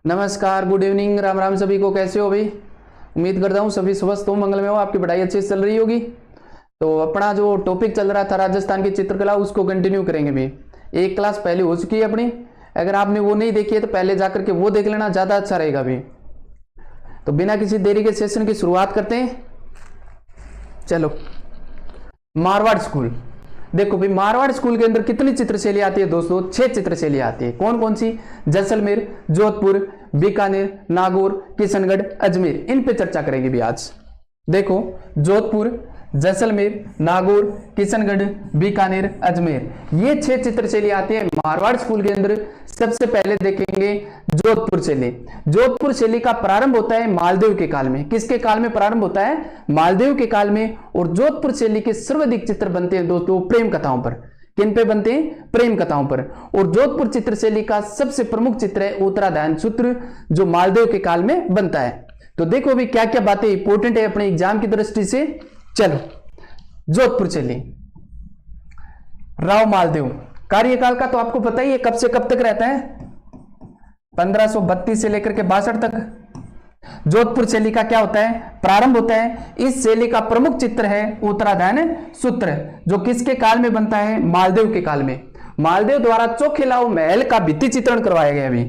नमस्कार, good evening, Ram Ram सभी को। कैसे हो भाई? उम्मीद करता हूँ सभी स्वस्थ हो, मंगल में हो, आपकी पढ़ाई अच्छी से चल रही होगी। तो अपना जो टॉपिक चल रहा था राजस्थान की चित्रकला, उसको कंटिन्यू करेंगे भाई। एक क्लास पहले हो चुकी है अपनी, अगर आपने वो नहीं देखी है तो पहले जाकर के वो देख लेना, ज़्यादा अच्छा रहेगा भाई। तो बिना किसी देरी के सेशन की शुरुआत करते हैं। चलो, मारवाड़ स्कूल। देखो भाई, मारवाड़ स्कूल के अंदर कितनी चित्रशैली आती है दोस्तों? 6 चित्रशैली आती है। कौन कौन सी? जैसलमेर, जोधपुर, बीकानेर, नागौर, किशनगढ़, अजमेर। इन पे चर्चा करेंगे भी आज। देखो, जोधपुर, जैसलमेर, नागौर, किशनगढ़, बीकानेर, अजमेर, ये 6 चित्रशैली आती है मारवाड़ स्कूल के अंदर। सबसे पहले देखेंगे जोधपुर शैली। जोधपुर शैली का प्रारंभ होता है मालदेव के काल में। किसके काल में प्रारंभ होता है? मालदेव के काल में। और जोधपुर शैली के सर्वाधिक चित्र बनते हैं दोस्तों प्रेम कथाओं पर। किन पे बनते हैं? प्रेम कथाओं पर। और जोधपुर चित्रशैली का सबसे प्रमुख चित्र है उत्तराधायन सूत्र, जो मालदेव के काल में बनता है। तो देखो अभी क्या क्या बातें इंपॉर्टेंट है अपने एग्जाम की दृष्टि से। चलो, जोधपुर शैली, राव मालदेव। कार्यकाल का तो आपको पता ही है, कब से कब तक रहता है? 1532 से लेकर के 62 तक। जोधपुर शैली का क्या होता है? प्रारंभ होता है। इस शैली का प्रमुख चित्र है उत्तराधायन सूत्र, जो किसके काल में बनता है? मालदेव के काल में। मालदेव द्वारा चोखेलाओ महल का भित्ति चित्रण करवाया गया। अभी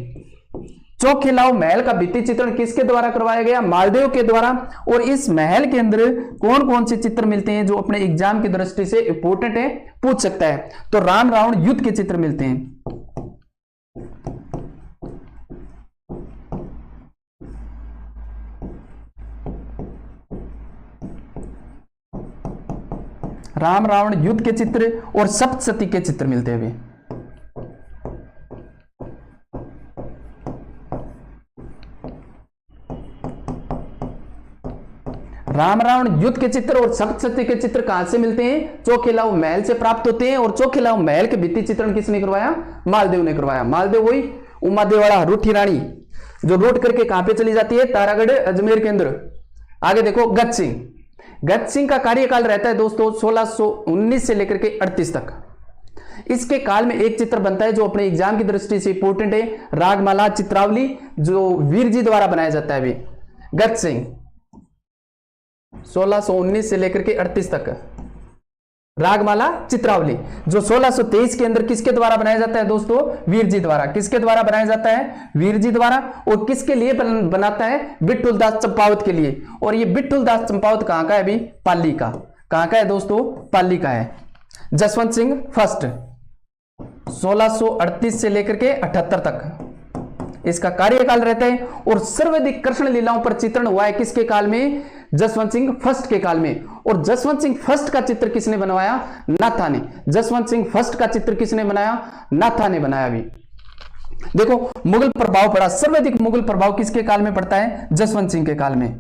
चोखेलाओ महल का भित्ति चित्रण किसके द्वारा करवाया गया? मालदेव के द्वारा। और इस महल के अंदर कौन कौन से चित्र मिलते हैं जो अपने एग्जाम की दृष्टि से इंपॉर्टेंट है, पूछ सकता है? तो राम रावण युद्ध के चित्र मिलते हैं। राम रावण युद्ध के चित्र और सप्तशती के चित्र मिलते हैं। राम रावण युद्ध के चित्र और सप्तशती के चित्र कहां से मिलते हैं? चोखेलाओ महल से प्राप्त होते हैं। और चोखेलाओ महल के भित्ति चित्रण किसने करवाया? मालदेव ने करवाया। मालदेव वही उमादेवाड़ा रूठी रानी, जो रूट करके कहां पे चली जाती है? तारागढ़, अजमेर के अंदर। आगे देखो, गज सिंह। गज सिंह का कार्यकाल रहता है दोस्तों 1619 से लेकर के 38 तक। इसके काल में एक चित्र बनता है जो अपने एग्जाम की दृष्टि से इंपॉर्टेंट है, रागमाला चित्रावली, जो वीर जी द्वारा बनाया जाता है। अभी गज सिंह 1619 से लेकर के 38 तक। रागमाला चित्रावली जो 1623 के अंदर किसके द्वारा बनाया जाता है दोस्तों? वीर जी द्वारा। किसके द्वारा बनाया जाता है? वीर जी द्वारा। और किसके लिए बनाता है? बिट्ठुलदास चंपावत के लिए। और ये बिट्ठुलदास चंपावत कहां का है? अभी पाली का। कहां का है दोस्तों? पाली का है। जसवंत सिंह फर्स्ट 1638 से लेकर के 78 तक इसका कार्यकाल रहता है। और सर्वाधिक कृष्ण लीलाओं पर चित्रण हुआ है किसके काल में? जसवंत सिंह फर्स्ट के काल में। और जसवंत सिंह फर्स्ट का चित्र किसने बनवाया? नाथा ने। जसवंत सिंह फर्स्ट का चित्र किसने बनाया? नाथा ने बनाया। भी देखो, मुगल प्रभाव पड़ा, सर्वाधिक मुगल प्रभाव किसके काल में पड़ता है? जसवंत सिंह के काल में।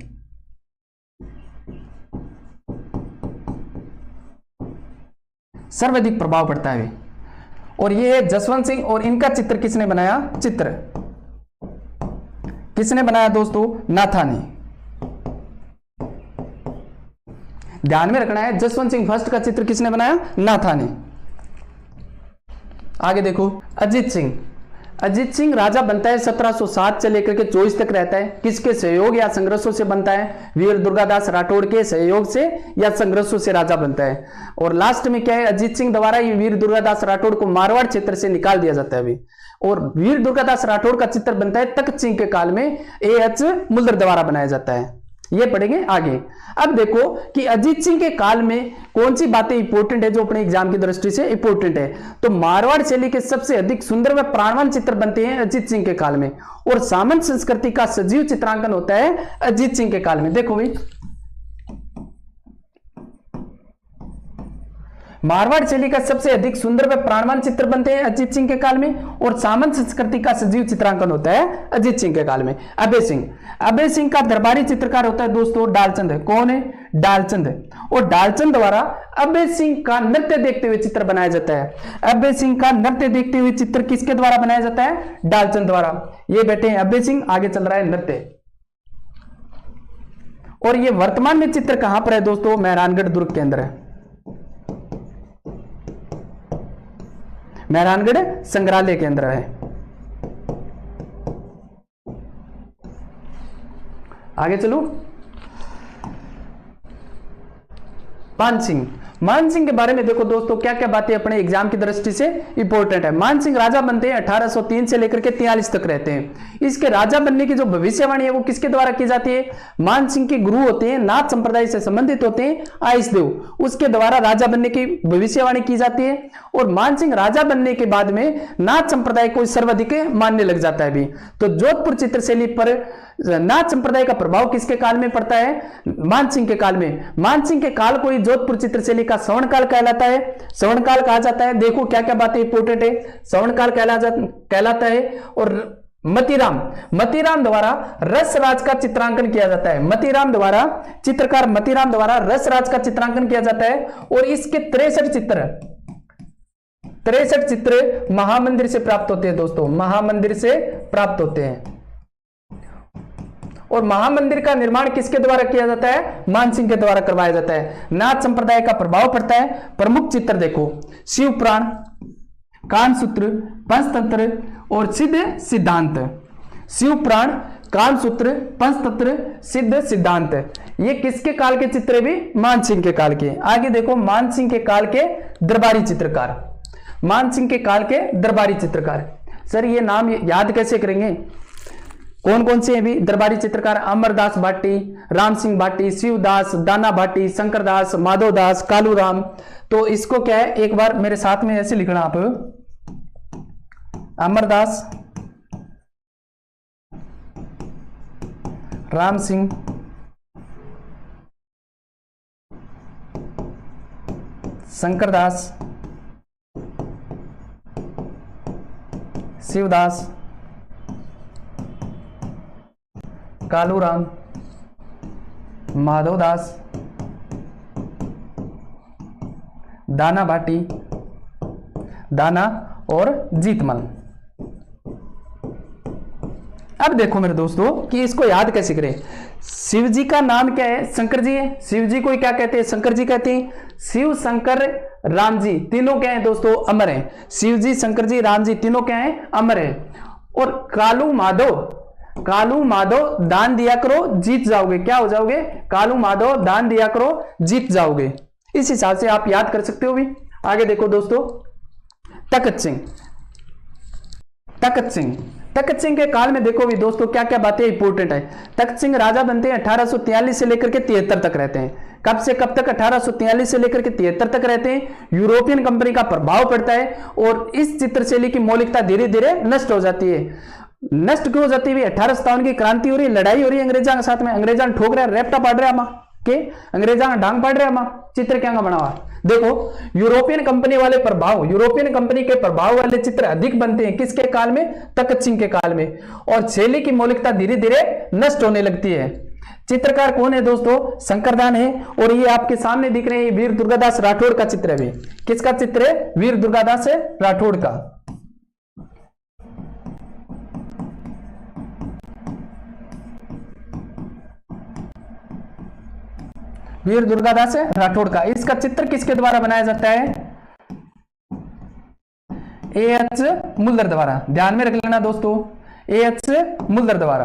सर्वाधिक प्रभाव पड़ता है। और ये है जसवंत सिंह। और इनका चित्र किसने बनाया? चित्र किसने बनाया दोस्तों? नाथा ने। ध्यान में रखना है, जसवंत सिंह फर्स्ट का चित्र किसने बनाया? नाथा ने। आगे देखो, अजीत सिंह। अजीत सिंह राजा बनता है 1707 से लेकर के 24 तक रहता है। किसके सहयोग या संघर्षों से बनता है? वीर दुर्गादास राठौड़ के सहयोग से या संघर्षों से राजा बनता है। और लास्ट में क्या है? अजीत सिंह द्वारा ये वीर दुर्गादास राठौड़ को मारवाड़ क्षेत्र से निकाल दिया जाता है अभी। और वीर दुर्गादास राठौड़ का चित्र बनता है तख्त सिंह के काल में, A.H. मुल्दर द्वारा बनाया जाता है। ये पढ़ेंगे आगे। अब देखो कि अजीत सिंह के काल में कौन सी बातें इंपॉर्टेंट है जो अपने एग्जाम की दृष्टि से इंपॉर्टेंट है। तो मारवाड़ शैली के सबसे अधिक सुंदर व प्राणवान चित्र बनते हैं अजीत सिंह के काल में। और सामंत संस्कृति का सजीव चित्रांकन होता है अजीत सिंह के काल में। देखो भाई, मारवाड़ शैली का सबसे अधिक सुंदर व प्राणवान चित्र बनते हैं अजीत सिंह के काल में। और सामंत संस्कृति का सजीव चित्रांकन होता है अजीत सिंह के काल में। अभय सिंह। अभय सिंह का दरबारी चित्रकार होता है दोस्तों डालचंद। कौन है? डालचंद। और डालचंद द्वारा अभय सिंह का नृत्य देखते हुए चित्र बनाया जाता है। अभय सिंह का नृत्य देखते हुए चित्र किसके द्वारा बनाया जाता है? डालचंद द्वारा। ये बैठे हैं अभय सिंह, आगे चल रहा है नृत्य। और ये वर्तमान में चित्र कहां पर है दोस्तों? मेहरानगढ़ दुर्ग के अंदर है। मेहरानगढ़ संग्रहालय के अंदर है। आगे चलो। मानसिंह, मानसिंह के बारे में देखो दोस्तों क्या क्या बातें अपने एग्जाम की दृष्टि से इंपॉर्टेंट है। मानसिंह राजा बनते हैं 1803 से लेकर के 43 तक रहते हैं। इसके राजा बनने की जो भविष्यवाणी है वो किसके द्वारा की जाती है? मानसिंह के गुरु होते हैं, नाथ संप्रदाय से संबंधित होते हैं आइसदेव, उसके द्वारा राजा बनने की भविष्यवाणी की जाती है। और मानसिंह राजा बनने के बाद में नाथ संप्रदाय को सर्वाधिक मानने लग जाता है भी। तो जोधपुर चित्रशैली पर नाथ संप्रदाय का प्रभाव किसके काल में पड़ता है? मानसिंह के काल में। मानसिंह के काल को ही जोधपुर चित्रशैली का श्रवण काल कहलाता है, श्रवण काल कहा जाता है। देखो क्या क्या बातें इंपोर्टेंट है, श्रवण काल कहलाता है। और मतीराम द्वारा रसराज का चित्रांकन किया जाता है। मतीराम द्वारा, चित्रकार मतीराम द्वारा रसराज का चित्रांकन किया जाता है। और इसके 63 चित्र महामंदिर से प्राप्त होते हैं दोस्तों, महामंदिर से प्राप्त होते हैं। और महामंदिर का निर्माण किसके द्वारा किया जाता है? मानसिंह के द्वारा करवाया जाता है। नाथ संप्रदाय का प्रभाव पड़ता है। प्रमुख चित्र देखो, शिव पुराण, कामसूत्र, पंचतंत्र और सिद्ध सिद्धांत। शिव पुराण, कामसूत्र, पंचतंत्र, सिद्ध सिद्धांत, ये किसके काल के चित्र है भी? मानसिंह के काल के। आगे देखो, मानसिंह के काल के दरबारी चित्रकार, मानसिंह के काल के दरबारी चित्रकार। सर ये नाम याद कैसे करेंगे? कौन कौन से हैं भी दरबारी चित्रकार? अमरदास भाटी, राम सिंह भाटी, शिवदास, दाना भाटी, शंकरदास, माधवदास, कालूराम। तो इसको क्या है, एक बार मेरे साथ में ऐसे लिखना आप, अमरदास, राम सिंह, शंकरदास, शिवदास, कालूराम, माधवदास, दाना भाटी, दाना और जीतमल। अब देखो मेरे दोस्तों कि इसको याद कैसे करें। शिव जी का नाम क्या है? शंकर जी है। शिव जी को क्या कहते हैं? शंकर जी कहते हैं। शिव, शंकर, राम जी तीनों क्या है दोस्तों? अमर हैं। शिव जी, शंकर जी, राम जी तीनों क्या है? अमर है। और कालू माधव दान दिया करो जीत जाओगे। क्या हो जाओगे? कालू माधव दान दिया करो जीत जाओगे। इस हिसाब से आप याद कर सकते हो भी। आगे देखो दोस्तों, तखत सिंह के काल में देखो भी दोस्तों क्या क्या बातें इंपोर्टेंट है। तखत सिंह राजा बनते हैं 1843 से लेकर के 73 तक रहते हैं। कब से कब तक? 1843 से लेकर के 73 तक रहते हैं। यूरोपियन कंपनी का प्रभाव पड़ता है और इस चित्रशैली की मौलिकता धीरे धीरे नष्ट हो जाती है। नष्ट क्यों हो जाती है? 1857 की क्रांति हो रही है, लड़ाई हो रही है अंग्रेजा के साथ में। अंग्रेजा ठोक रहा है, रेपटा पाड़ रहा है के अंग्रेजा डांग पाड़ रहा है। चित्र क्या बना हुआ देखो, यूरोपियन कंपनी वाले प्रभाव, यूरोपियन कंपनी के प्रभाव वाले चित्र अधिक बनते हैं किसके काल में? तखत सिंह के काल में। और शैली की मौलिकता धीरे धीरे नष्ट होने लगती है। चित्रकार कौन है दोस्तों? शंकरदान है। और ये आपके सामने दिख रहे हैं वीर दुर्गादास राठौड़ का चित्र है। भी किसका चित्र है? वीर दुर्गादास राठौड़ का। वीर दुर्गादास राठौड़ का। इसका चित्र किसके द्वारा बनाया जाता है? एएच मुल्लर द्वारा। ध्यान में रख लेना दोस्तों, एएच मुल्लर द्वारा।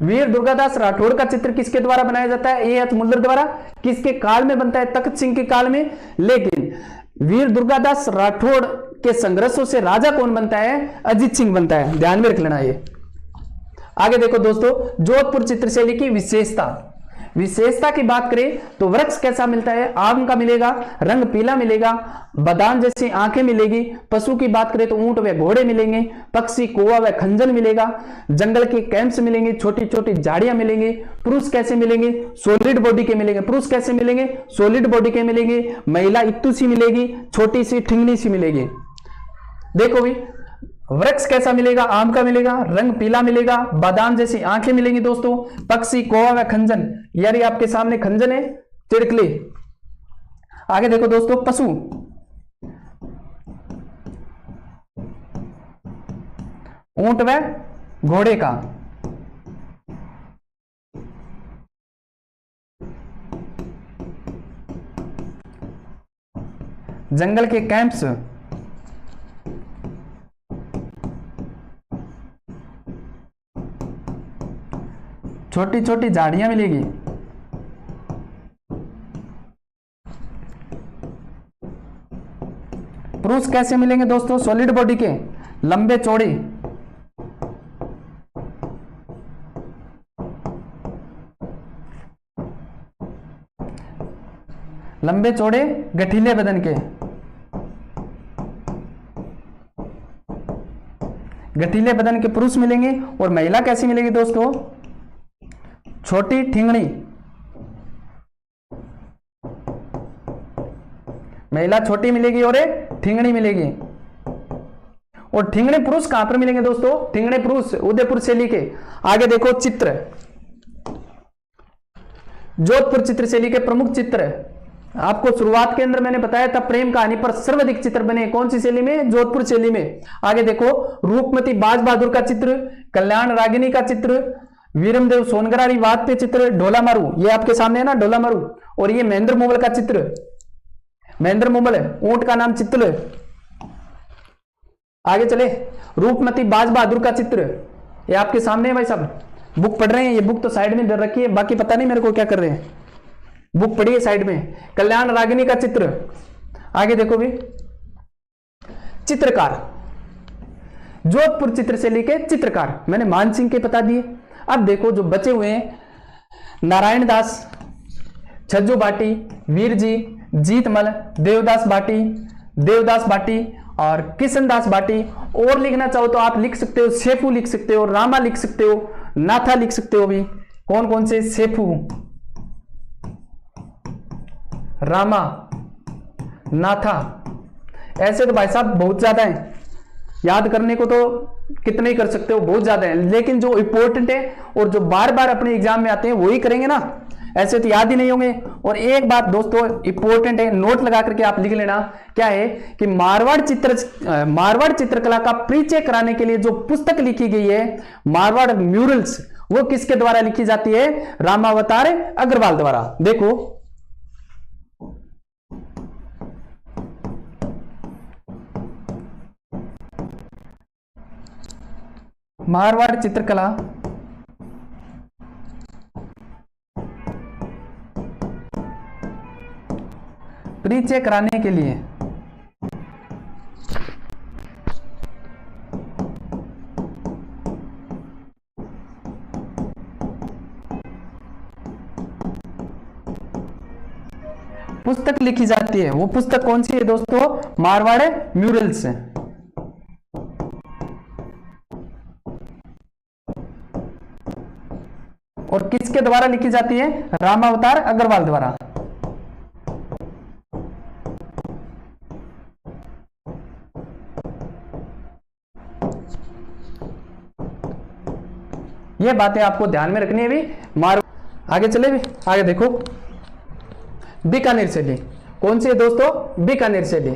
वीर दुर्गादास राठौड़ का चित्र किसके द्वारा बनाया जाता है? एएच मुल्लर द्वारा। किसके काल में बनता है? तखत सिंह के काल में। लेकिन वीर दुर्गादास राठौड़ के संघर्षों से राजा कौन बनता है? अजीत सिंह बनता है। ध्यान में रख लेना ये। आगे देखो दोस्तों, जोधपुर चित्रशैली की विशेषता की बात करें तो वृक्ष कैसा मिलता है? आम का मिलेगा, रंग पीला मिलेगा, बादाम जैसी आंखें मिलेगी। पशु की बात करें तो ऊंट व घोड़े मिलेंगे, पक्षी कौवा व खंजन मिलेगा, जंगल के कैंप्स मिलेंगे, छोटी छोटी झाड़ियां मिलेंगी। पुरुष कैसे मिलेंगे? सॉलिड बॉडी के मिलेंगे। पुरुष कैसे मिलेंगे? सॉलिड बॉडी के मिलेंगे। महिला इत्तू सी मिलेगी, छोटी सी ठिंगनी सी मिलेगी। देखो भी, वृक्ष कैसा मिलेगा? आम का मिलेगा, रंग पीला मिलेगा, बादाम जैसी आंखें मिलेंगी दोस्तों, पक्षी कौवा व खंजन, यानी आपके सामने खंजन है, तिड़कली। आगे देखो दोस्तों, पशु, ऊंट व घोड़े का। जंगल के कैंप्स, छोटी छोटी झाड़ियां मिलेगी। पुरुष कैसे मिलेंगे दोस्तों? सॉलिड बॉडी के, लंबे चौड़े, लंबे चौड़े गठीले बदन के, गठीले बदन के पुरुष मिलेंगे। और महिला कैसी मिलेगी दोस्तों? छोटी ठिंगणी, महिला छोटी मिलेगी और ठिंगणी मिलेगी। और ठिंगणे पुरुष कहां पर मिलेंगे दोस्तों? ठिंगणे पुरुष उदयपुर शैली के। आगे देखो चित्र, जोधपुर चित्र शैली के प्रमुख चित्र। आपको शुरुआत के अंदर मैंने बताया था प्रेम कहानी पर सर्वाधिक चित्र बने कौन सी शैली में? जोधपुर शैली में। आगे देखो रूपमती बाज बहादुर का चित्र, कल्याण रागिनी का चित्र, वीरमदेव सोनगरारी वाद पे चित्र, ढोला मारू, ये आपके सामने है ना ढोला मारू। और ये महेंद्र मोमल का चित्र, महेंद्र मोमल ऊंट का नाम चित्तल। आगे चले, रूपमती बाज बहादुर का चित्र, ये आपके सामने है भाई साहब। बुक पढ़ रहे हैं? ये बुक तो साइड में धर रखी है, बाकी पता नहीं मेरे को क्या कर रहे हैं। बुक पढ़िए साइड में। कल्याण रागिनी का चित्र। आगे देखो भी, चित्रकार, जोधपुर चित्र शैली के चित्रकार मैंने मान सिंह के बता दिए। अब देखो जो बचे हुए हैं, नारायण दास, छज्जू बाटी, वीर जी, जीतमल, देवदास बाटी और किशनदास बाटी। और लिखना चाहो तो आप लिख सकते हो, सेफू लिख सकते हो, रामा लिख सकते हो, नाथा लिख सकते हो। भी कौन कौन से? सेफू, रामा, नाथा। ऐसे तो भाई साहब बहुत ज्यादा है, याद करने को तो कितने ही कर सकते हो, बहुत ज्यादा है। लेकिन जो इंपॉर्टेंट है और जो बार बार अपने एग्जाम में आते हैं वही करेंगे ना, ऐसे तो याद ही नहीं होंगे। और एक बात दोस्तों इंपॉर्टेंट है, नोट लगा करके आप लिख लेना, क्या है कि मारवाड़ चित्रकला का परिचय कराने के लिए जो पुस्तक लिखी गई है मारवाड़ म्यूरल्स, वो किसके द्वारा लिखी जाती है? रामावतार अग्रवाल द्वारा। देखो मारवाड़ चित्रकला परिचय कराने के लिए पुस्तक लिखी जाती है। वो पुस्तक कौन सी है दोस्तों? मारवाड़ म्यूरल्स। और किसके द्वारा लिखी जाती है? रामावतार अग्रवाल द्वारा। ये बातें आपको ध्यान में रखनी है भी। आगे चले भी, आगे देखो बीकानेर शैली कौन सी है दोस्तों? बीकानेर शैली।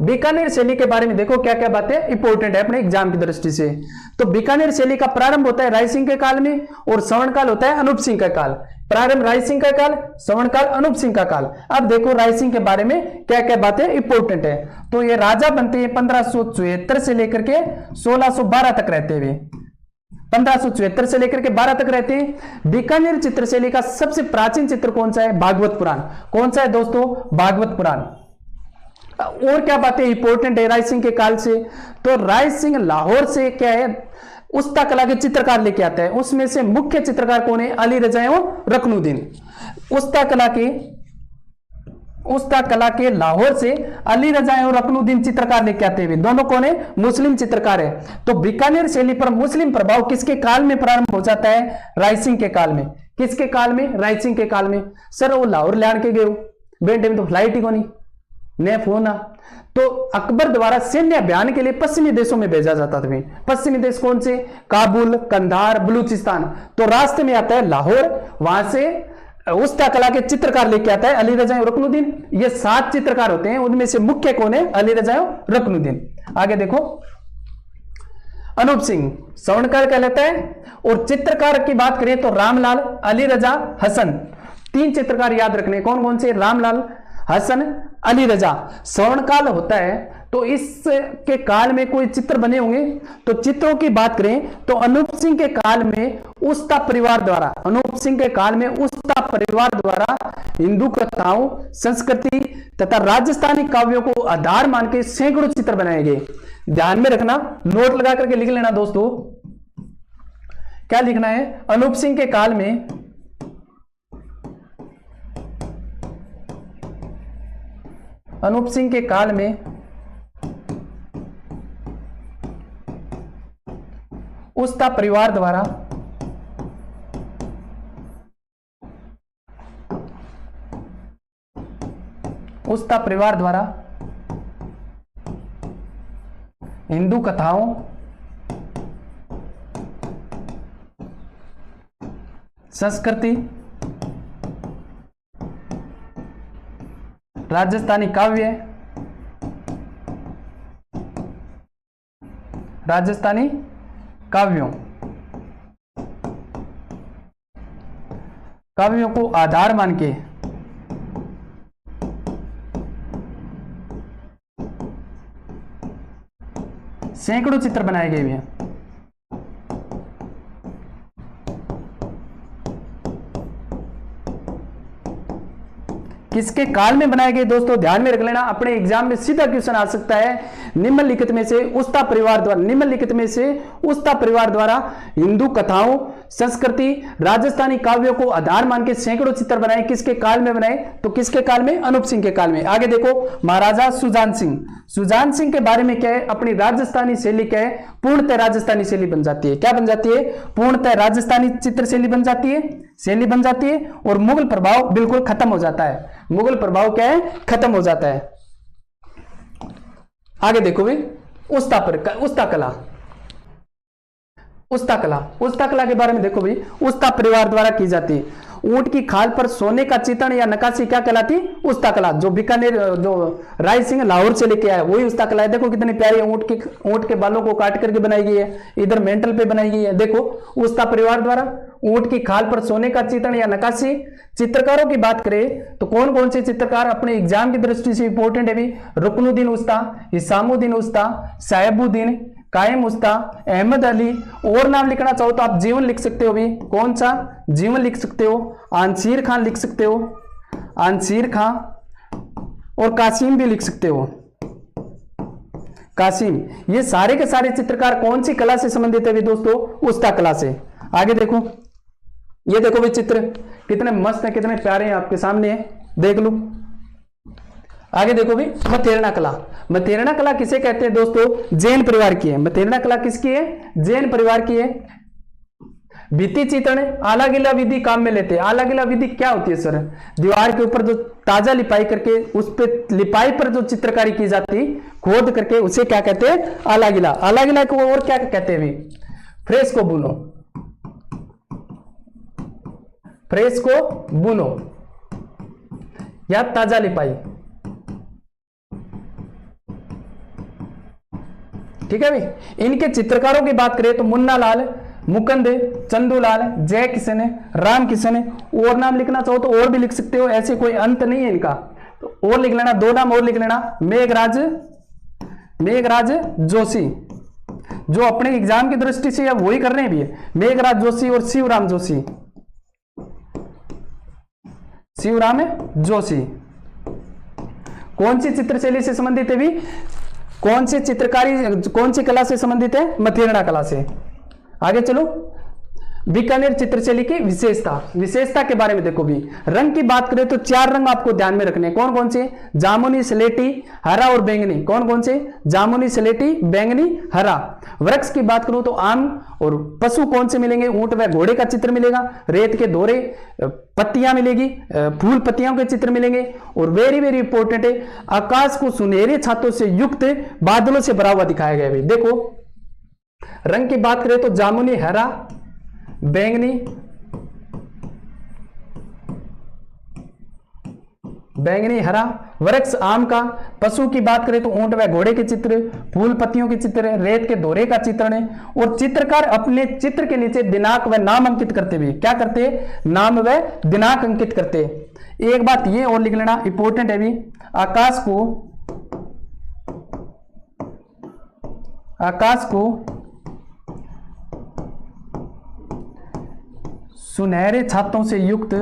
बीकानेर शैली के बारे में देखो क्या क्या बातें इंपॉर्टेंट है अपने एग्जाम की दृष्टि से। तो बीकानेर शैली का प्रारंभ होता है राय सिंह के काल में और श्रवण काल होता है अनूप सिंह का काल। प्रारंभ राय सिंह का काल, श्रवण काल अनूप सिंह का काल। अब देखो राय सिंह के बारे में क्या क्या बातें इंपॉर्टेंट है। तो ये राजा बनते हैं 1574 से लेकर के 1612 तक रहते हुए, 1574 से लेकर के 12 तक रहते हैं। बीकानेर चित्रशैली का सबसे प्राचीन चित्र कौन सा है? भागवत पुराण। कौन सा है दोस्तों? भागवत पुराण। और क्या बातें इंपॉर्टेंट है राय सिंह के काल से? तो राय सिंह लाहौर से क्या है उस्ता कला के चित्रकार लेके आता है। उसमें से मुख्य चित्रकार कौन है? अली रजा एवं रकनुद्दीन। उस्ता कला के लाहौर से अली रजा एवं रकनुद्दीन चित्रकार लेके आते हैं। दोनों कौन है? मुस्लिम चित्रकार है। तो बीकानेर शैली पर मुस्लिम प्रभाव किसके काल में प्रारंभ हो जाता है? राय सिंह के काल में। किसके काल में? राय सिंह के काल में। सर वो लाहौर ले के गए बेटे में तो फ्लाइट ही को नहीं ने फोन आ। तो अकबर द्वारा सैन्य अभियान के लिए पश्चिमी देशों में भेजा जाता था। पश्चिमी देश कौन से? काबुल, कंधार, बलूचिस्तान। तो रास्ते में आता है लाहौर, वहां से उस्ता कला के चित्रकार लेके आता है अली रजा रकनुद्दीन। ये 7 चित्रकार होते हैं, उनमें से मुख्य कौन है? अली रजा रकनुद्दीन। आगे देखो अनूप सिंह स्वर्णकार कहलाता है। और चित्रकार की बात करें तो रामलाल, अली रजा, हसन। 3 चित्रकार याद रखने। कौन कौन से? रामलाल, हसन, अली रजा। स्वर्णकाल होता है तो इसके काल में कोई चित्र बने होंगे। तो चित्रों की बात करें तो अनूप सिंह के काल में उस्ता परिवार द्वारा, अनूप सिंह के काल में उस्ता परिवार द्वारा हिंदू कथाओं, संस्कृति तथा राजस्थानी काव्यों को आधार मान के सैकड़ों चित्र बनाए गए। ध्यान में रखना, नोट लगा करके लिख लेना दोस्तों। क्या लिखना है? अनूप सिंह के काल में अनूप सिंह के काल में उस्ता परिवार द्वारा हिंदू कथाओं, संस्कृति, राजस्थानी काव्यों को आधार मान के सैकड़ों चित्र बनाए गए हैं। किसके काल में बनाए गए दोस्तों? ध्यान में रख लेना, अपने एग्जाम में सीधा क्वेश्चन आ सकता है। निम्नलिखित में से उस्ता परिवार द्वारा हिंदू कथाओं, संस्कृति, राजस्थानी काव्यों को आधार मान के सैकड़ों चित्र बनाए। किसके काल में बनाए? तो किसके काल में? अनूप सिंह के काल में। आगे देखो, महाराजा सुजान सिंह के बारे में क्या है? अपनी राजस्थानी शैली क्या है? पूर्णतः राजस्थानी शैली बन जाती है। क्या बन जाती है? पूर्णतः राजस्थानी चित्र शैली बन जाती है और मुगल प्रभाव बिल्कुल खत्म हो जाता है। मुगल प्रभाव क्या है? खत्म हो जाता है। आगे देखो भी, उस्ता कला के बारे में देखो भाई, उस्ता परिवार द्वारा की जाती है। ऊंट की खाल पर सोने का चित्रण या नक्काशी क्या कहलाती? उस्ता कला। जो बीकानेर, जो राय सिंह लाहौर से लेके आया, वही उस्ता कला है। देखो कितनी प्यारी ऊंट के बालों को काट करके बनाई गई है, इधर मेंटल पे बनाई गई है। देखो, उस्ता परिवार द्वारा ऊंट की खाल पर सोने का चित्रण या नक्काशी। चित्रकारों की बात करें तो कौन कौन से चित्रकार अपने एग्जाम की दृष्टि से इंपॉर्टेंट है भी? रुकनुद्दीन उस्ता, हिसामुद्दीन उस्ता, साहेबुद्दीन, कायम उस्ता, अहमद अली। और नाम लिखना चाहो तो आप जीवन लिख सकते हो भी। कौन सा? जीवन लिख सकते हो। आनसीर खान लिख सकते हो, आनसीर खां। और कासिम भी लिख सकते हो, कासिम। ये सारे के सारे चित्रकार कौन सी कला से संबंधित है भी दोस्तों? उस्ता कला से। आगे देखो, ये देखो भी चित्र कितने मस्त है, कितने प्यारे हैं, आपके सामने है, देख लो। आगे देखो भी, मथेरना कला किसे कहते हैं दोस्तों? जैन परिवार की है। मथेरना कला किसकी है? जैन परिवार की है। भित्ति चित्रण आला गिला विधि काम में लेते हैं। आला गिला विधि क्या होती है सर? दीवार के ऊपर जो ताजा लिपाई करके उस पे लिपाई पर जो चित्रकारी की जाती, खोद करके, उसे क्या कहते हैं? आला गिला। आला गिला को और क्या कहते हैं भी? फ्रेस्को बुनो या ताजा लिपाई। ठीक है भाई। इनके चित्रकारों की बात करें तो मुन्ना लाल, मुकुंद, चंदूलाल, जय किशन, राम किशन। और नाम लिखना चाहो तो और भी लिख सकते हो, ऐसे कोई अंत नहीं है इनका। तो और लिख लेना, दो नाम और लिख लेना। मेघराज जोशी, जो अपने एग्जाम की दृष्टि से वही कर रहे हैं भी। मेघराज जोशी और शिवराम जोशी। कौन सी चित्रशैली से संबंधित है भी? कौन सी चित्रकारी, कौन सी कला से संबंधित है? मथेरना कला से। आगे चलो, बीकानेर चित्रशैली की विशेषता के बारे में देखो भी। रंग की बात करें तो 4 रंग आपको ध्यान में रखने। कौन कौन से? जामुनी, स्लेटी, हरा और बैंगनी। कौन कौन से? जामुनी, स्लेटी, बैंगनी, हरा। वृक्ष की बात करूं तो आम। और पशु कौन से मिलेंगे? ऊंट व घोड़े का चित्र मिलेगा, रेत के दौरे, पत्तियां मिलेगी, फूल पत्तियों के चित्र मिलेंगे। और वेरी वेरी इंपॉर्टेंट है, आकाश को सुनहरे छातों से युक्त बादलों से भरा हुआ दिखाया गया है। देखो, रंग की बात करें तो जामुनी, हरा, बैंगनी, हरा। वृक्ष आम का। पशु की बात करें तो ऊंट व घोड़े के चित्र, फूल पत्तियों के चित्र, रेत के दौरे का चित्रण है। और चित्रकार अपने चित्र के नीचे दिनांक व नाम अंकित करते हुए क्या करते हैं? नाम व दिनांक अंकित करते हैं। एक बात ये और लिख लेना, इंपॉर्टेंट है भी, आकाश को आकाश को सुनहरे छातों से युक्त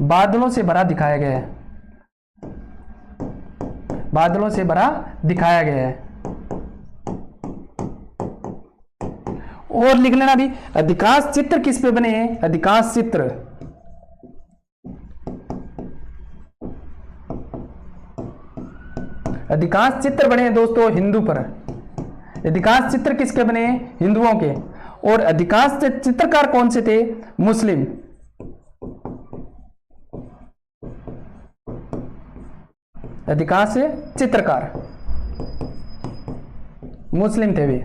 बादलों से भरा दिखाया गया है, बादलों से भरा दिखाया गया है। और लिख लेना भी, अधिकांश चित्र किस पे बने हैं? अधिकांश चित्र बने हैं दोस्तों हिंदू पर। अधिकांश चित्र किसके बने हैं? हिंदुओं के। और अधिकांश चित्रकार कौन से थे? मुस्लिम। अधिकांश चित्रकार मुस्लिम थे वे।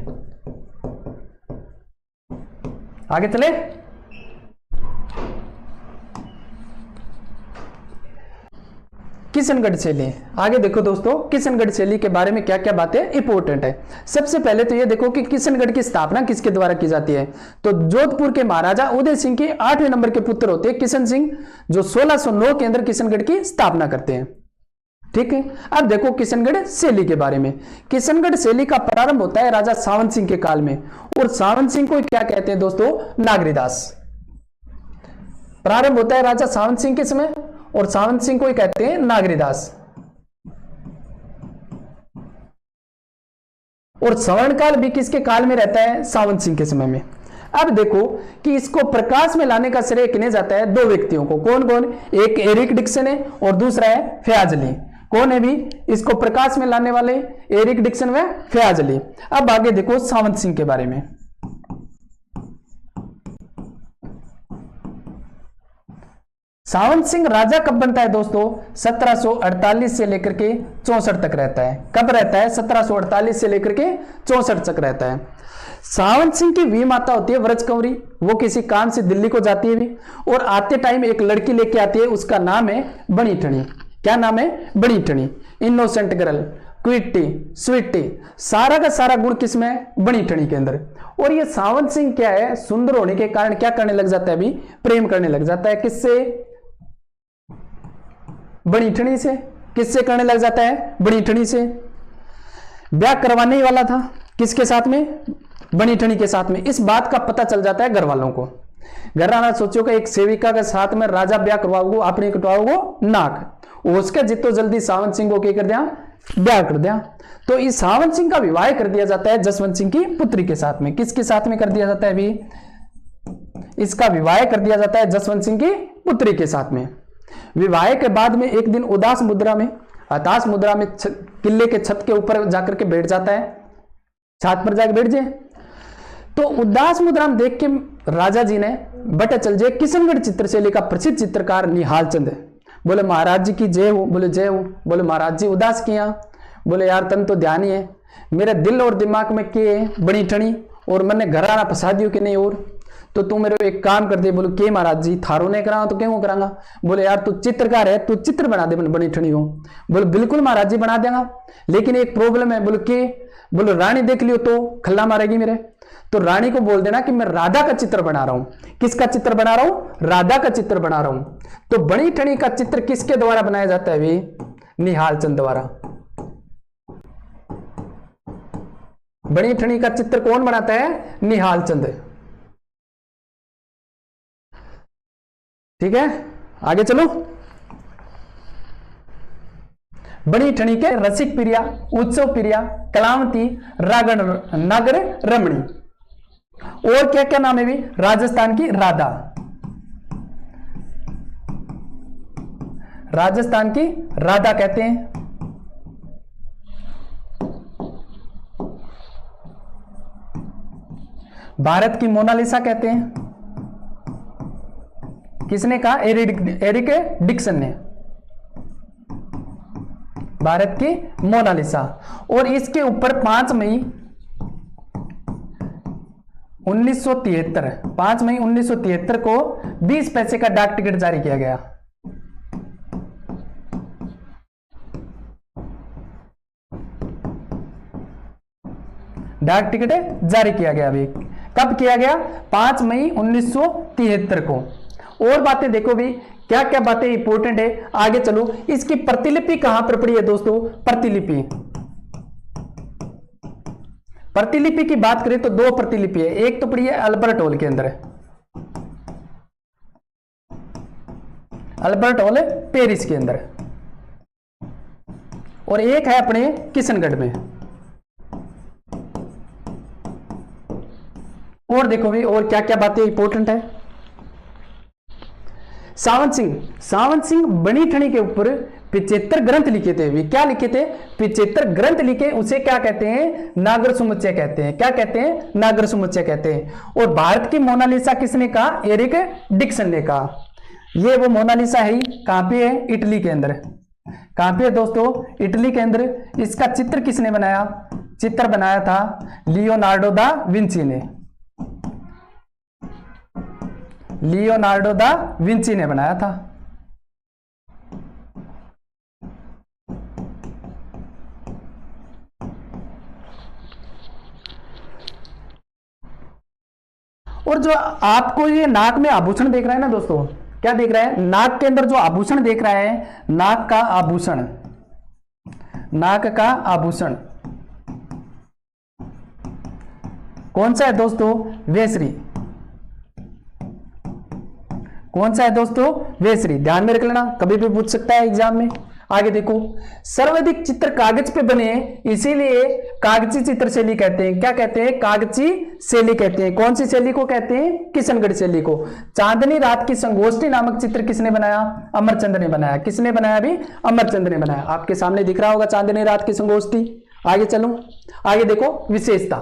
आगे चले। किशनगढ़ शैली। आगे देखो दोस्तों, किशनगढ़ शैली के बारे में क्या क्या बातें इंपॉर्टेंट है। सबसे पहले तो ये देखो कि किशनगढ़ की स्थापना किसके द्वारा की जाती है? तो जोधपुर के महाराजा उदय सिंह के 8वें नंबर के पुत्र होते हैं किशन सिंह, जो 1609 के अंदर किशनगढ़ की स्थापना करते हैं। ठीक है। अब देखो किशनगढ़ शैली के बारे में। किशनगढ़ शैली का प्रारंभ होता है राजा सावन सिंह के काल में, और सावन सिंह को क्या कहते हैं दोस्तों? नागरीदास। प्रारंभ होता है राजा सावन सिंह के समय, और सावन सिंह को कहते हैं नागरीदास। और सवर्ण काल भी किसके काल में रहता है? सावन सिंह के समय में। अब देखो कि इसको प्रकाश में लाने का श्रेय किन्हें जाता है? 2 व्यक्तियों को। कौन कौन? एक एरिक डिक्सन है और दूसरा है फयाज अली। कौन है भी इसको प्रकाश में लाने वाले? एरिक डिक्सन व फयाज अली। अब आगे देखो सावंत सिंह के बारे में। सावंत सिंह राजा कब बनता है दोस्तों? 1748 से लेकर के 64 तक रहता है। कब रहता है? 1748 से लेकर के 64 तक रहता है। सावंत सिंह की वी माता होती है व्रज कंवरी, वो किसी काम से दिल्ली को जाती है भी, और आते टाइम एक लड़की लेके आती है, उसका नाम है बणी ठणी। क्या नाम है? बणी ठणी। इनोसेंट गर्ल, क्विटी, स्वीटी, सारा का सारा गुण किसमें? बणी ठणी के अंदर। और ये सावंत सिंह क्या है? सुंदर होने के कारण क्या करने लग जाता है? अभी प्रेम करने लग जाता है। किससे? बणी ठणी से। किससे करने लग जाता है? बणी ठणी से। ब्याह करवाने ही वाला था, किसके साथ में? बणी ठणी के साथ में। इस बात का पता चल जाता है घर वालों को। घर वाला सोचो कि एक सेविका के साथ में राजा ब्याह करवाओगे, अपने कटवाओगे नाक, उसके जितो जल्दी सावंत सिंह को क्या कर दिया? ब्याह कर दिया। तो इस सावंत सिंह का विवाह कर दिया जाता है जसवंत सिंह की पुत्री के साथ में। किसके साथ में कर दिया जाता है? अभी इसका विवाह कर दिया जाता है जसवंत सिंह की पुत्री के साथ में। विवाह के बाद में एक दिन उदास मुद्रा में, हताश मुद्रा में किले के छत के ऊपर जाकर के बैठ जाता है, छत पर जाकर बैठ जाए। तो उदास मुद्रा में देख के राजा जी ने बटे चल जाए किशनगढ़ चित्रशैली का प्रसिद्ध चित्रकार निहाल चंद। बोले महाराज जी की जय हो। बोले जय हो। बोले महाराज जी उदास किया। बोले यार तन तो ध्यान ही है, मेरे दिल और दिमाग में के बड़ी ठणी, और मैंने घर आना फंसा दियो कि नहीं, और तो तू मेरे एक काम कर दे। बोले के महाराज जी? थारो ने करा तो क्यों करांगा? बोले यार तू चित्रकार है, तू चित्र बना दे बड़ी ठणी हो। बोले बिल्कुल महाराज जी बना देगा, लेकिन एक प्रॉब्लम है। बोले के? बोले रानी देख लियो तो खल्ला मारेगी मेरे। तो रानी को बोल देना कि मैं राधा का चित्र बना रहा हूं। किसका चित्र बना रहा हूं? राधा का चित्र बना रहा हूं। तो बड़ी ठणी का चित्र किसके द्वारा बनाया जाता है? भी निहाल चंद द्वारा। बड़ी ठणी का चित्र कौन बनाता है? निहाल चंद। ठीक है, आगे चलो। बड़ी ठणी के रसिक प्रिया, उत्सव प्रिया, कलावती, रागण, नागर रमणी, और क्या क्या नाम है भी? राजस्थान की राधा। राजस्थान की राधा कहते हैं। भारत की मोनालिसा कहते हैं। किसने कहा? एरिक डिक्सन ने। भारत की मोनालिसा। और इसके ऊपर 5 मई 1973, 5 मई 1973 को 20 पैसे का डाक टिकट जारी किया गया। डाक टिकट जारी किया गया। अभी कब किया गया? 5 मई 1973 को। और बातें देखो भी क्या क्या बातें इंपॉर्टेंट है, आगे चलो। इसकी प्रतिलिपि कहां पर पड़ी है दोस्तों? प्रतिलिपि, प्रतिलिपि की बात करें तो दो प्रतिलिपि है, एक तो पड़ी है अल्बर्ट हॉल के अंदर, अल्बर्ट हॉल पेरिस के अंदर, और एक है अपने किशनगढ़ में। और देखो भी और क्या क्या बातें इंपॉर्टेंट है। सावंत सिंह बनी ठनी के ऊपर 75 ग्रंथ लिखे थे। वे क्या लिखे थे? 75 ग्रंथ लिखे। उसे क्या कहते हैं? नागर समुच्चय कहते हैं। क्या कहते हैं? नागर समुच्चय कहते हैं। और भारत की मोनालिसा किसने कहा? एरिक डिक्सन ने कहा। ये वो मोनालिसा है, कहां पे है? इटली के अंदर। कहां पे है दोस्तों? इटली के अंदर। इसका चित्र किसने बनाया? चित्र बनाया था लियोनार्डो दा विंची ने। लियोनार्डो दा विंची ने बनाया था। और जो आपको ये नाक में आभूषण देख रहा है ना दोस्तों, क्या देख रहा है? नाक के अंदर जो आभूषण देख रहा है, नाक का आभूषण, नाक का आभूषण कौन सा है दोस्तों? वेसरी। कौन सा है दोस्तों? वेसरी। ध्यान में रख लेना, कभी भी पूछ सकता है एग्जाम में। आगे देखो, सर्वाधिक चित्र कागज पे बने इसीलिए कागजी चित्र शैली कहते हैं। क्या कहते हैं? कागजी शैली कहते हैं। कौन सी शैली को कहते हैं? किशनगढ़ शैली को। चांदनी रात की संगोष्ठी नामक चित्र किसने बनाया? अमरचंद ने बनाया। किसने बनाया? भी अमरचंद ने बनाया। आपके सामने दिख रहा होगा चांदनी रात की संगोष्ठी। आगे चलो, आगे देखो विशेषता।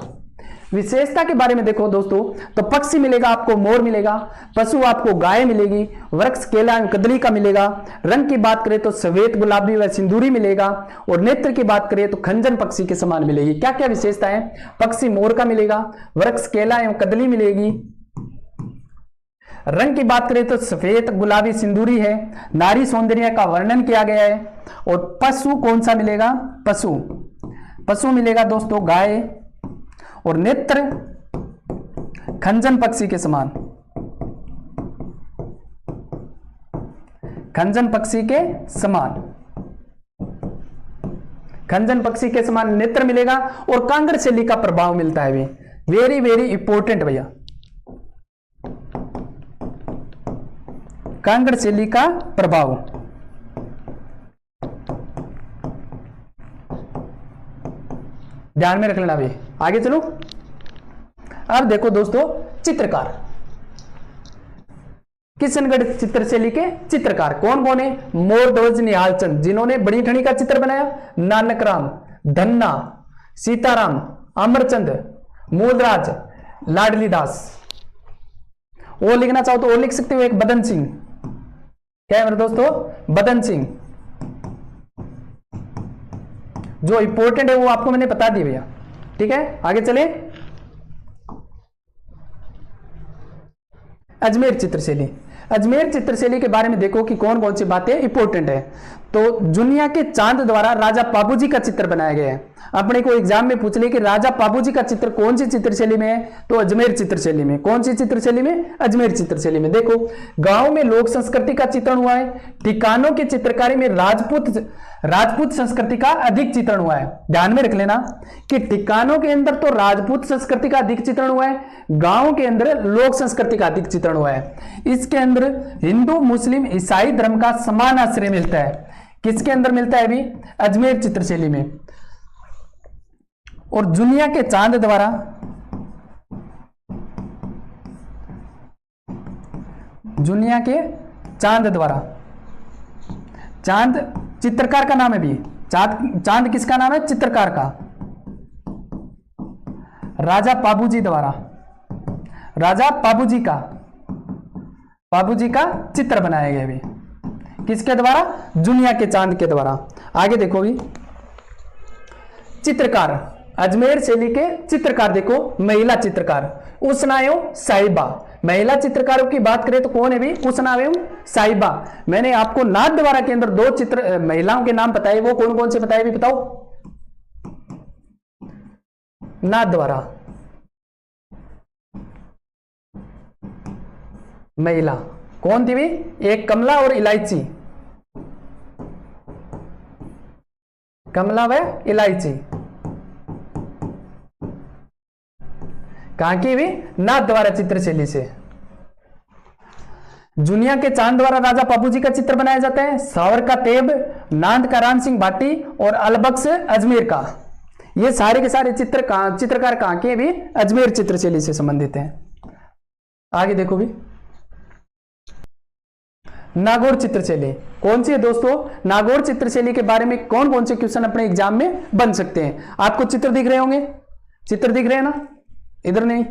विशेषता के बारे में देखो दोस्तों, तो पक्षी मिलेगा आपको, मोर मिलेगा, पशु आपको गाय मिलेगी, वृक्ष केला एवं कदली का मिलेगा, रंग की बात करें तो श्वेत गुलाबी व सिंदूरी मिलेगा, और नेत्र की बात करें तो खंजन पक्षी के समान मिलेगी। क्या क्या विशेषता है? पक्षी मोर का मिलेगा, वृक्ष केला एवं कदली मिलेगी, रंग की बात करें तो सफेद गुलाबी सिंदूरी है, नारी सौंदर्य का वर्णन किया गया है, और पशु कौन सा मिलेगा? पशु मिलेगा दोस्तों गाय, और नेत्र खंजन पक्षी के समान, खंजन पक्षी के समान, खंजन पक्षी के समान नेत्र मिलेगा, और कांगड़ शैली का प्रभाव मिलता है। भी वेरी वेरी इंपॉर्टेंट भैया, कांगड़ शैली का प्रभाव। ध्यान में रख लेना भी। आगे चलो, अब देखो दोस्तों चित्रकार, किशनगढ़ चित्र शैली के चित्रकार कौन कौन है? मोरध्वज निहाल चंद, जिन्होंने बड़ी ठनी का चित्र बनाया, नानक राम, धन्ना, सीताराम, अमरचंद, मूलराज, लाडली दास। और लिखना चाहो तो और लिख सकते हो, एक बदन सिंह। क्या है मेरे दोस्तों? बदन सिंह। जो इंपॉर्टेंट है वो आपको मैंने बता दी भैया, ठीक है। आगे चले, अजमेर चित्रशैली। अजमेर चित्रशैली के बारे में देखो कि कौन कौन सी बातें इंपॉर्टेंट है। तो दुनिया के चांद द्वारा राजा पाबूजी का चित्र बनाया गया है। अपने को एग्जाम में पूछ ले कि राजा पाबूजी का चित्र कौन सी चित्रशैली में है, तो अजमेर चित्रशैली में। कौन सी चित्रशैली में? अजमेर चित्रशैली में। देखो, गांव में लोक संस्कृति का चित्रण हुआ है, ठिकानों की चित्रकारी में राजपूत संस्कृति का अधिक चित्रण हुआ है। ध्यान में रख लेना कि ठिकानों के अंदर तो राजपूत संस्कृति का अधिक चित्रण हुआ है, गांव के अंदर लोक संस्कृति का अधिक चित्रण हुआ है। इसके अंदर हिंदू मुस्लिम ईसाई धर्म का समान आश्रय मिलता है। किसके अंदर मिलता है? अभी अजमेर चित्रशैली में। और दुनिया के चांद द्वारा चांद चित्रकार का नाम है भी। चांद किसका नाम है? चित्रकार का। राजा पाबूजी द्वारा, राजा पाबूजी का चित्र बनाया गया भी। किसके द्वारा? दुनिया के चांद के द्वारा। आगे देखो भी, चित्रकार, अजमेर शैली के चित्रकार देखो, महिला चित्रकार उसना एवं साहिबा। महिला चित्रकारों की बात करें तो कौन है भी? उसना एवं साहिबा। मैंने आपको नाथ द्वारा के अंदर दो चित्र महिलाओं के नाम बताए, वो कौन कौन से बताए भी बताओ? नाथ द्वारा महिला, कौन थी भी? एक कमला और इलायची, कमला व इलायची। कहां की भी? नाथ द्वारा चित्रशैली से। जुनिया के चांद द्वारा राजा पापू जी का चित्र बनाया जाता है। सावर का तेब, नांद का राम सिंह भाटी और अलबख्श अजमेर का। ये सारे के सारे चित्रकार कहां के भी? अजमेर चित्रशैली से संबंधित हैं। आगे देखो भी, नागौर चित्रशैली कौन सी है दोस्तों? नागौर चित्रशैली के बारे में कौन कौन से क्वेश्चन अपने एग्जाम में बन सकते हैं? आपको चित्र दिख रहे होंगे, चित्र दिख रहे हैं ना? इधर नहीं,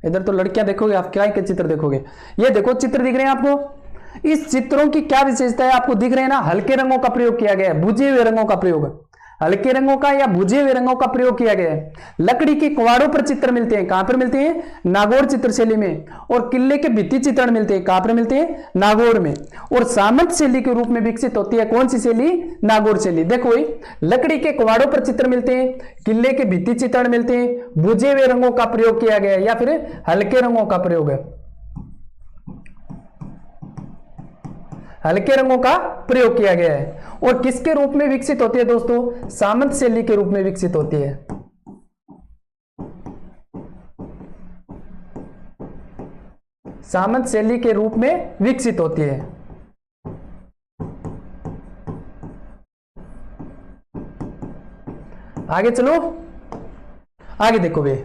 इधर तो लड़कियां देखोगे, आप क्या के चित्र देखोगे? ये देखो चित्र दिख रहे हैं आपको। इस चित्रों की क्या विशेषता है? आपको दिख रहे हैं ना, हल्के रंगों का प्रयोग किया गया है, बुझे हुए रंगों का प्रयोग, हल्के रंगों का या बुझे हुए रंगों का प्रयोग किया गया है। लकड़ी के कवाड़ों पर चित्र मिलते हैं, कहां पर मिलते हैं? नागौर चित्रशैली में। और किले के भित्ति चित्रण मिलते हैं, कहां पर मिलते हैं? नागौर में। और सामंत शैली के रूप में विकसित होती है कौन सी शैली? नागौर शैली। देखो लकड़ी के कवाड़ों पर चित्र मिलते हैं, किले के भित्ति चित्रण मिलते हैं, बुझे हुए रंगों का प्रयोग किया गया है या फिर हल्के रंगों का प्रयोग है, हल्के रंगों का प्रयोग किया गया है। और किसके रूप में विकसित होती है दोस्तों? सामंत शैली के रूप में विकसित होती है। सामंत शैली के रूप में विकसित होती है। आगे चलो, आगे देखो वे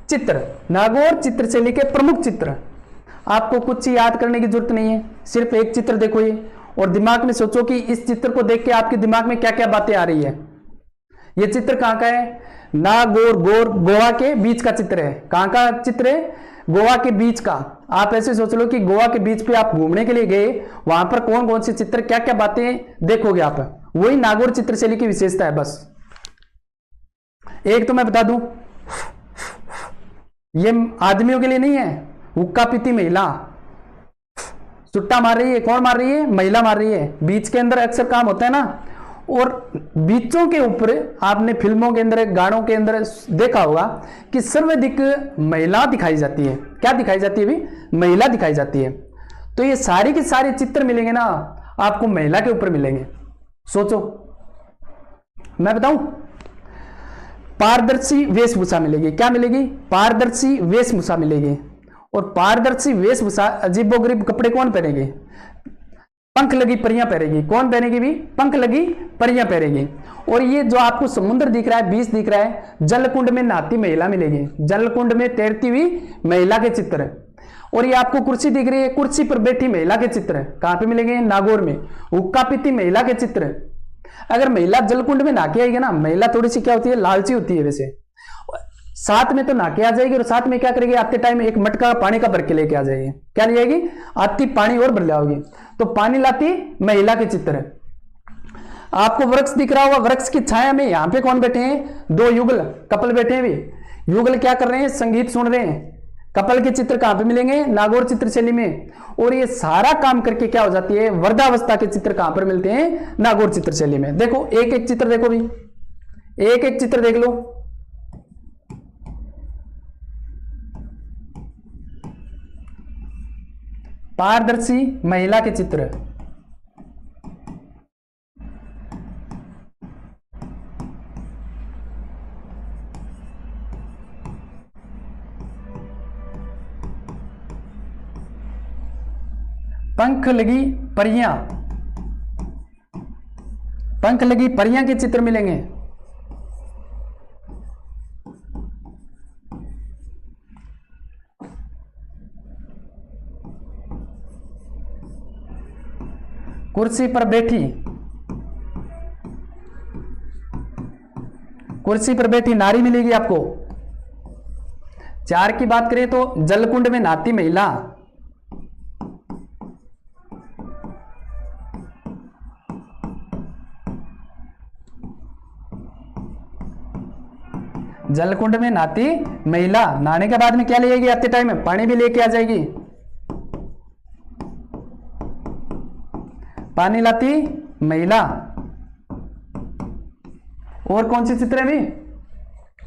चित्र, नागौर चित्रशैली के प्रमुख चित्र। आपको कुछ याद करने की जरूरत नहीं है, सिर्फ एक चित्र देखो ये और दिमाग में सोचो कि इस चित्र को देख के आपके दिमाग में क्या क्या बातें आ रही है। ये चित्र कहां का है? नागौर, गोवा के बीच का चित्र है। कहां का चित्र है? गोवा के बीच का। आप ऐसे सोच लो कि गोवा के बीच पे आप घूमने के लिए गए, वहां पर कौन कौन से चित्र, क्या क्या बातें देखोगे आप, वही नागौर चित्रशैली की विशेषता है। बस एक तो मैं बता दूं, ये आदमियों के लिए नहीं है, हुक्का पीती महिला सुट्टा मार रही है। कौन मार रही है? महिला मार रही है। बीच के अंदर अक्सर काम होता है ना, और बीचों के ऊपर आपने फिल्मों के अंदर, गानों के अंदर देखा होगा कि सर्वाधिक महिला दिखाई जाती है। क्या दिखाई जाती है भी? महिला दिखाई जाती है। तो ये सारे के सारे चित्र मिलेंगे ना आपको, महिला के ऊपर मिलेंगे। सोचो, मैं बताऊं, पारदर्शी वेशभूषा मिलेगी। क्या मिलेगी? पारदर्शी वेशभूषा मिलेगी। और पारदर्शी वेशभूषा, अजीबोगरीब कपड़े कौन पहनेंगे? पंख लगी परियां पहनेगी। कौन पहनेगी भी? पंख लगी परियां पहनेगी। और ये जो आपको समुद्र दिख रहा है, बीच दिख रहा है, जलकुंड में नहाती महिला मिलेगी, जलकुंड में तैरती हुई महिला के चित्र। और ये आपको कुर्सी दिख रही है, कुर्सी पर बैठी महिला के चित्र कहां पे मिलेंगे? नागौर में। हुक्का पीती महिला के चित्र। अगर महिला जलकुंड में नहा के आएगी ना, महिला थोड़ी सी क्या होती है? लालची होती है वैसे। साथ में तो नहा के आ जाएगी और साथ में क्या करेगी? आते टाइम एक मटका पानी का भर के लेके आ जाएगी। क्या ले आएगी? आती पानी और भर लाओगी, तो पानी लाती महिला के चित्र। आपको वृक्ष दिख रहा होगा, वृक्ष की छाया में यहां पे कौन बैठे हैं? दो युगल कपल बैठे हैं भी। युगल क्या कर रहे हैं? संगीत सुन रहे हैं। कपल के चित्र कहां पे मिलेंगे? नागौर चित्रशैली में। और ये सारा काम करके क्या हो जाती है? वृद्धावस्था के चित्र कहां पर मिलते हैं? नागौर चित्रशैली में। देखो एक एक चित्र देखो भी, एक एक चित्र देख लो। पारदर्शी महिला के चित्र, पंख लगी परियां, पंख लगी परियां के चित्र मिलेंगे। कुर्सी पर बैठी, कुर्सी पर बैठी नारी मिलेगी आपको। चार की बात करें तो जलकुंड में नहाती महिला, जलकुंड में नहाती महिला, नहाने के बाद में क्या ले जाएगी? आते टाइम पानी भी लेके आ जाएगी, पानी लाती महिला। और कौन सी चित्र है भी?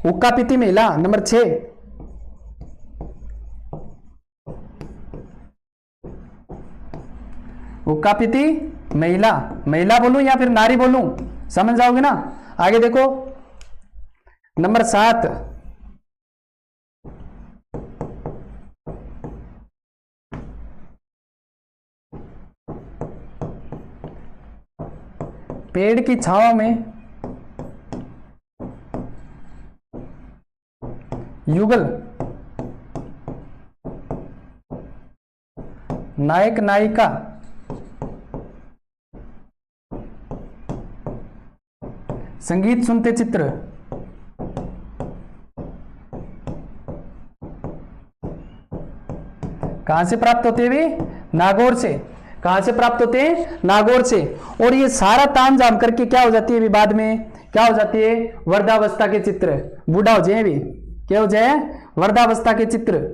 हुक्का पीती महिला, नंबर 6। उक्कापिती महिला, महिला बोलूं या फिर नारी बोलूं, समझ जाओगे ना। आगे देखो नंबर 7, पेड़ की छांव में युगल नायक नायिका संगीत सुनते चित्र, कहां से प्राप्त होते हुए, नागौर से। कहां से प्राप्त होते हैं, नागौर से। और ये सारा तामझाम करके क्या हो जाती है अभी बाद में, क्या हो जाती है, वृद्धावस्था के चित्र, बूढ़ा हो जाए भी, क्या हो जाए, वृद्धावस्था के चित्र।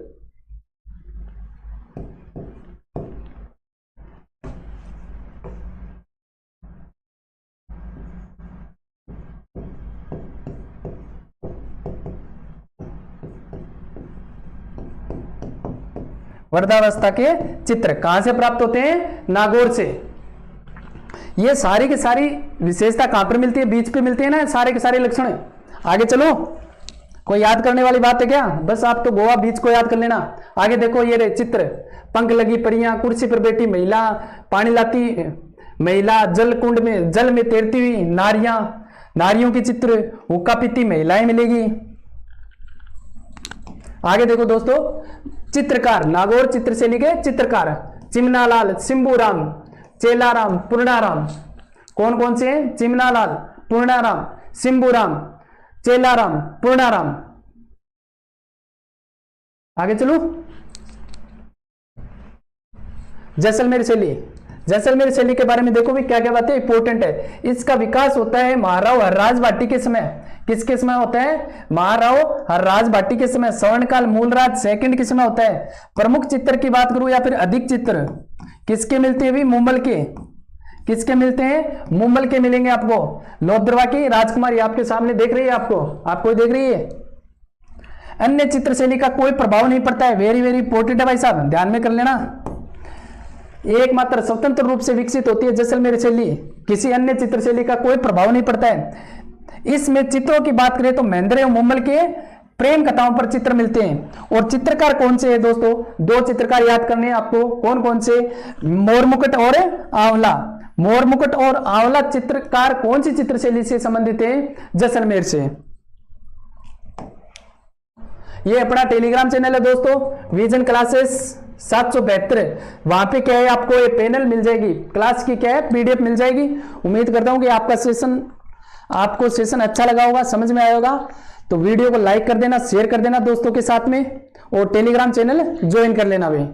वृद्धावस्था के चित्र कहां से प्राप्त होते हैं, नागौर से। ये सारी की सारी विशेषता कहां पर मिलती है, बीच पे मिलती है ना सारे के सारे लक्षण। आगे चलो, कोई याद करने वाली बात है क्या, बस आप तो गोवा बीच को याद कर लेना। आगे देखो ये रहे चित्र, पंख लगी परियां, कुर्सी पर बैठी महिला, पानी लाती महिला, जल कुंड में जल में तैरती हुई नारियां, नारियों के चित्र, हुक्का पीती महिलाएं मिलेगी। आगे देखो दोस्तों, चित्रकार, नागौर चित्रशैली के चित्रकार चिमनालाल, शिंबूराम, चेलाराम, पूर्णाराम। कौन कौन से हैं, चिमनालाल, पूर्णाराम, शिंबूराम, चेलाराम, पूर्णाराम। आगे चलो, जैसलमेर शैली, जैसलमेर शैली के बारे में देखो भी क्या क्या बातें इंपॉर्टेंट है। इसका विकास होता है महाराव हर्राज भाटी के समय। किसके समय होता है, महाराव हर्राज भाटी के समय। स्वर्णकाल मूलराज सेकंड के समय होता है। प्रमुख चित्र की बात करूं या फिर अधिक चित्र किसके मिलते हैं, भी मुंबल के। किसके मिलते हैं, मुंबल के मिलेंगे आपको। लोहद्रवा की राजकुमारी आपके सामने देख रही है, आपको देख रही है। अन्य चित्रशैली का कोई प्रभाव नहीं पड़ता है, वेरी वेरी इंपॉर्टेंट है भाई साहब, ध्यान में कर लेना। एकमात्र स्वतंत्र रूप से विकसित होती है जैसलमेर शैली, किसी अन्य चित्रशैली का कोई प्रभाव नहीं पड़ता है। इसमें चित्रों की बात करें तो महेंद्र एवं मुंबल के प्रेम कथाओं पर चित्र मिलते हैं। और चित्रकार कौन से हैं दोस्तों, दो चित्रकार याद करने हैं आपको, कौन कौन से, मोरमुकुट और आंवला। मोरमुकुट और आंवला चित्रकार कौन सी चित्रशैली से संबंधित है, जैसलमेर से। ये अपना टेलीग्राम चैनल है दोस्तों, विजन क्लासेस 772। वहां पे क्या है, आपको ये पैनल मिल जाएगी, क्लास की क्या है, पीडीएफ मिल जाएगी। उम्मीद करता हूं कि आपको सेशन अच्छा लगा होगा, समझ में आया होगा। तो वीडियो को लाइक कर देना, शेयर कर देना दोस्तों के साथ में, और टेलीग्राम चैनल ज्वाइन कर लेना भाई।